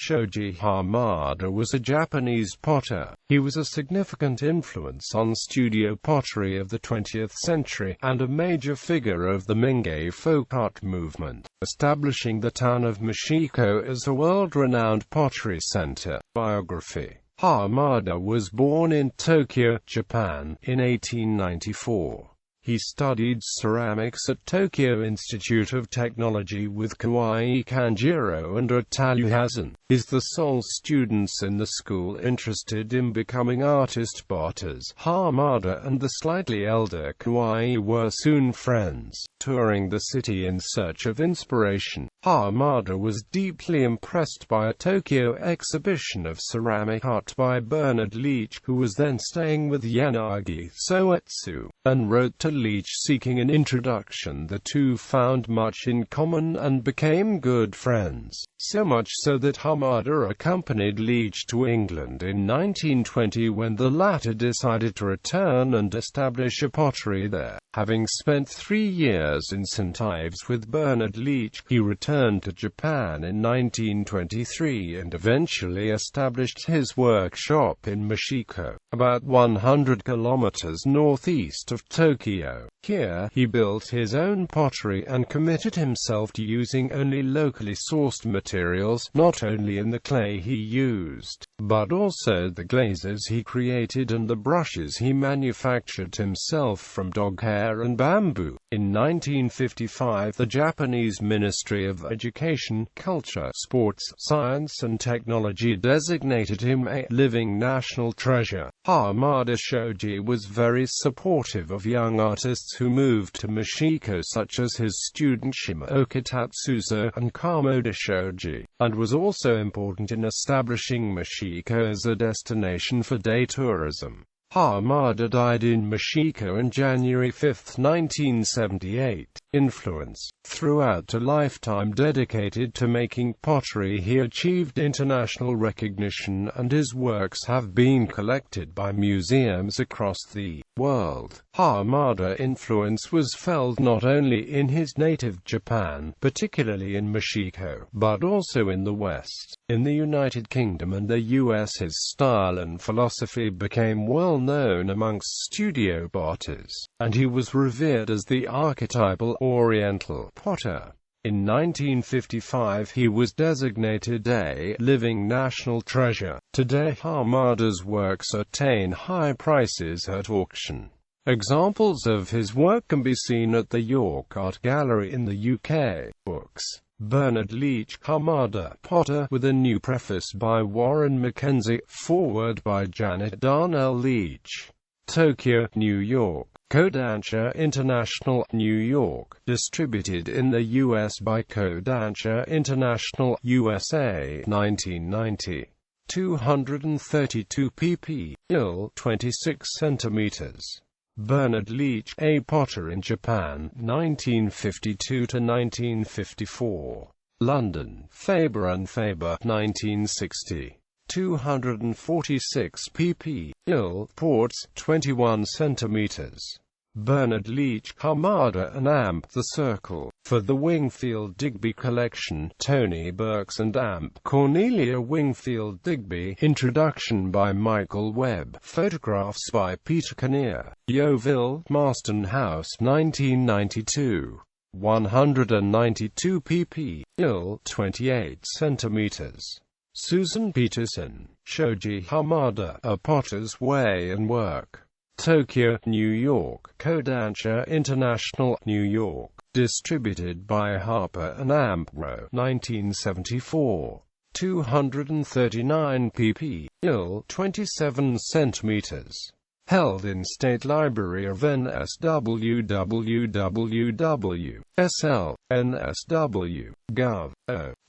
Shoji Hamada was a Japanese potter. He was a significant influence on studio pottery of the 20th century, and a major figure of the mingei folk art movement, establishing the town of Mashiko as a world-renowned pottery center. Biography. Hamada was born in Tokyo, Japan, in 1894. He studied ceramics at Tokyo Institute of Technology with Kawai Kanjiro and Ataru Hasan. Is the sole students in the school interested in becoming artist potters. Hamada and the slightly elder Kawai were soon friends, touring the city in search of inspiration. Hamada was deeply impressed by a Tokyo exhibition of ceramic art by Bernard Leach, who was then staying with Yanagi Soetsu, and wrote to Leach seeking an introduction. The two found much in common and became good friends, so much so that Hamada accompanied Leach to England in 1920 when the latter decided to return and establish a pottery there. Having spent 3 years in St. Ives with Bernard Leach, he returned to Japan in 1923 and eventually established his workshop in Mashiko, about 100 kilometers northeast of Tokyo. Here, he built his own pottery and committed himself to using only locally sourced materials, not only in the clay he used, but also the glazes he created and the brushes he manufactured himself from dog hair and bamboo. In 1955, the Japanese Ministry of Education, Culture, Sports, Science and Technology designated him a living national treasure. Hamada Shoji was very supportive of young artists who moved to Mashiko, such as his student Shimaoka Tatsuzo and Kamoda Shoji, and was also important in establishing Mashiko as a destination for day tourism. Hamada died in Mashiko on January 5, 1978. Influence. Throughout a lifetime dedicated to making pottery, he achieved international recognition, and his works have been collected by museums across the world. Hamada's influence was felt not only in his native Japan, particularly in Mashiko, but also in the West. In the United Kingdom and the US, his style and philosophy became well known amongst studio potters, and he was revered as the archetypal Oriental potter. In 1955 he was designated a living national treasure. Today Hamada's works attain high prices at auction. Examples of his work can be seen at the York Art Gallery in the UK. Books. Bernard Leach, Hamada, Potter, with a new preface by Warren Mackenzie, foreword by Janet Darnell Leach. Tokyo, New York. Kodansha International, New York, distributed in the U.S. by Kodansha International, USA, 1990. 232 pp. ill. 26 centimeters. Bernard Leach, A Potter in Japan, 1952–1954. London, Faber and Faber, 1960. 246 pp. ill. Ports, 21 centimeters. Bernard Leach, Hamada and Amp. The Circle. For the Wingfield Digby Collection, Tony Burks and Amp. Cornelia Wingfield Digby. Introduction by Michael Webb. Photographs by Peter Kinnear. Yeovil, Marston House, 1992. 192 pp. ill. 28 centimeters. Susan Peterson. Shoji Hamada, A Potter's Way and Work. Tokyo, New York. Kodansha International, New York. Distributed by Harper and Ampro, 1974. 239 pp. ill. 27 centimeters. Held in State Library of NSW www.sl. NSW. Gov.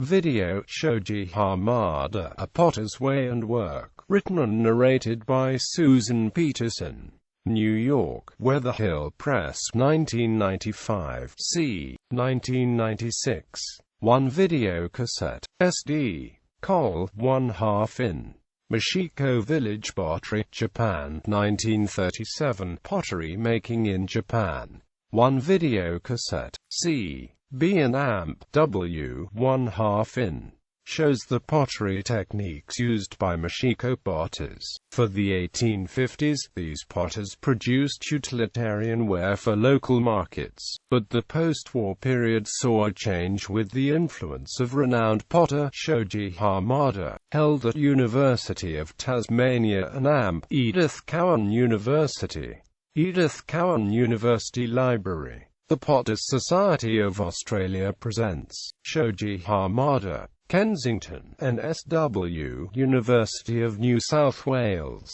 Video. Shoji Hamada, A Potter's Way and Work. Written and narrated by Susan Peterson. New York. Weatherhill Press, 1995. C. 1996. 1 video cassette. SD. Col. 1/2 in. Mashiko Village Pottery, Japan, 1937. Pottery making in Japan. 1 video cassette. C. B and Amp. W. 1/2 in. shows the pottery techniques used by Mashiko potters. For the 1850s, these potters produced utilitarian ware for local markets, but the post-war period saw a change with the influence of renowned potter Shoji Hamada, held at University of Tasmania and Edith Cowan University. Edith Cowan University Library. The Potters Society of Australia presents Shoji Hamada, Kensington, NSW, University of New South Wales.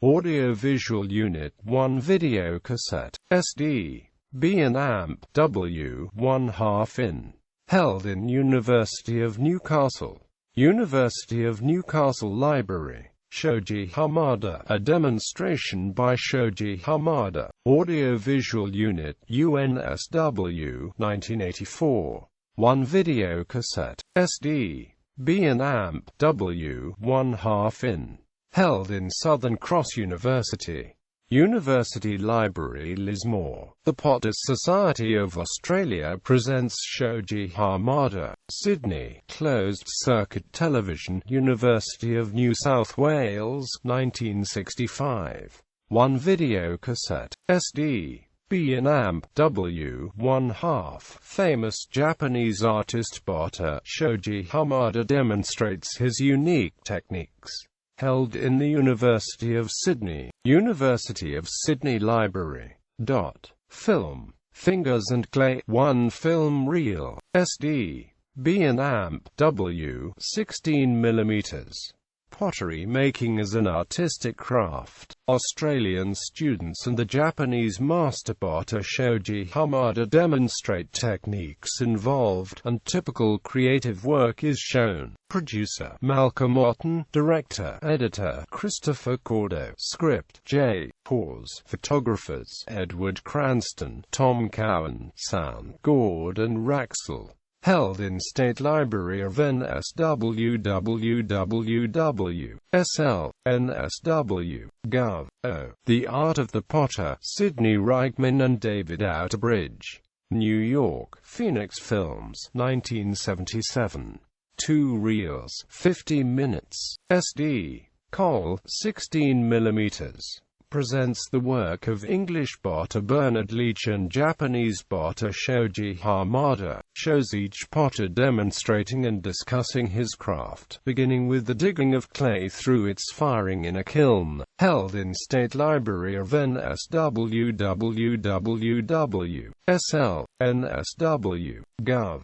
Audio-Visual Unit 1 Video Cassette, SD, B and amp, W, 1/2 in. Held in University of Newcastle. University of Newcastle Library. Shoji Hamada, a demonstration by Shoji Hamada. Audio-Visual Unit, UNSW, 1984. 1 Video Cassette, SD, B and amp, W, 1/2 in. Held in Southern Cross University. University Library Lismore. The Potters Society of Australia presents Shoji Hamada, Sydney, closed-circuit television, University of New South Wales, 1965. 1 Video Cassette, SD, B and amp, W, 1/2. Famous Japanese artist potter Shoji Hamada demonstrates his unique techniques. Held in the University of Sydney. University of Sydney Library. Film. Fingers and Clay. 1 film reel. SD, B and amp, W, 16mm. Pottery making as an artistic craft. Australian students and the Japanese master potter Shoji Hamada demonstrate techniques involved, and typical creative work is shown. Producer Malcolm Otten. Director, Editor Christopher Cordo. Script J. Pause. Photographers Edward Cranston, Tom Cowan. Sound Gordon Raxel. Held in State Library of NSW www.sl, NSW, Gov. The Art of the Potter, Sidney Reichman and David Outerbridge. New York, Phoenix Films, 1977. 2 reels, 50 minutes. SD, Col, 16mm. Presents the work of English potter Bernard Leach and Japanese potter Shoji Hamada. Shows each potter demonstrating and discussing his craft, beginning with the digging of clay through its firing in a kiln. Held in State Library of NSW www.sl, NSW, Gov.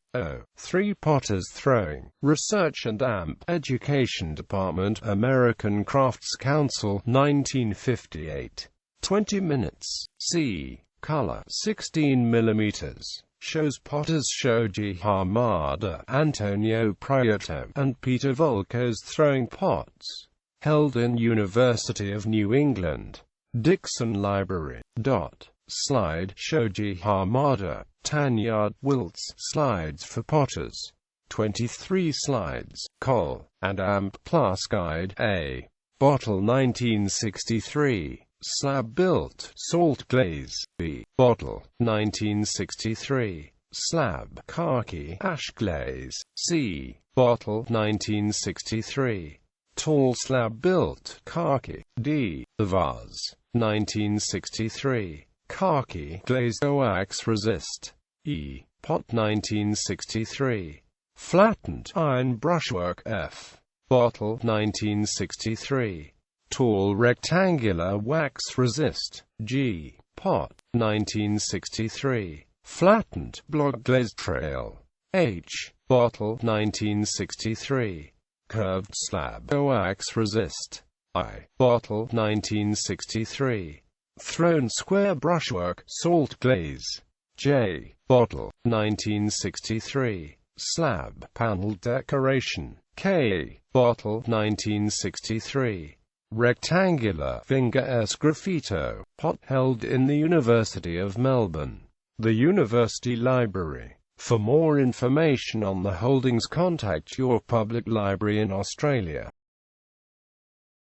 3 Potters Throwing. Research and AMP. Education Department, American Crafts Council, 1958. 20 minutes. C. Color. 16mm. Shows potters Shoji Hamada, Antonio Prieto, and Peter Volkos throwing pots. Held in University of New England. Dixon Library. Slide Shoji Hamada, Tanyard Wilts. Slides for potters. 23 slides. Col. and amp plus guide. A. Bottle 1963. Slab built. Salt glaze. B. Bottle 1963. Slab khaki ash glaze. C. Bottle 1963. Tall slab built. Khaki. D. The vase 1963. Khaki glazed wax resist. E. Pot 1963. Flattened iron brushwork. F. Bottle 1963. Tall rectangular wax resist. G. Pot 1963. Flattened block glazed trail. H. Bottle 1963. Curved slab wax resist. I. Bottle 1963. Thrown square brushwork salt glaze. J. Bottle 1963. Slab panel decoration. K. Bottle 1963. Rectangular finger S. graffito. Pot. Held in the University of Melbourne. The University Library. For more information on the holdings, contact your public library in Australia.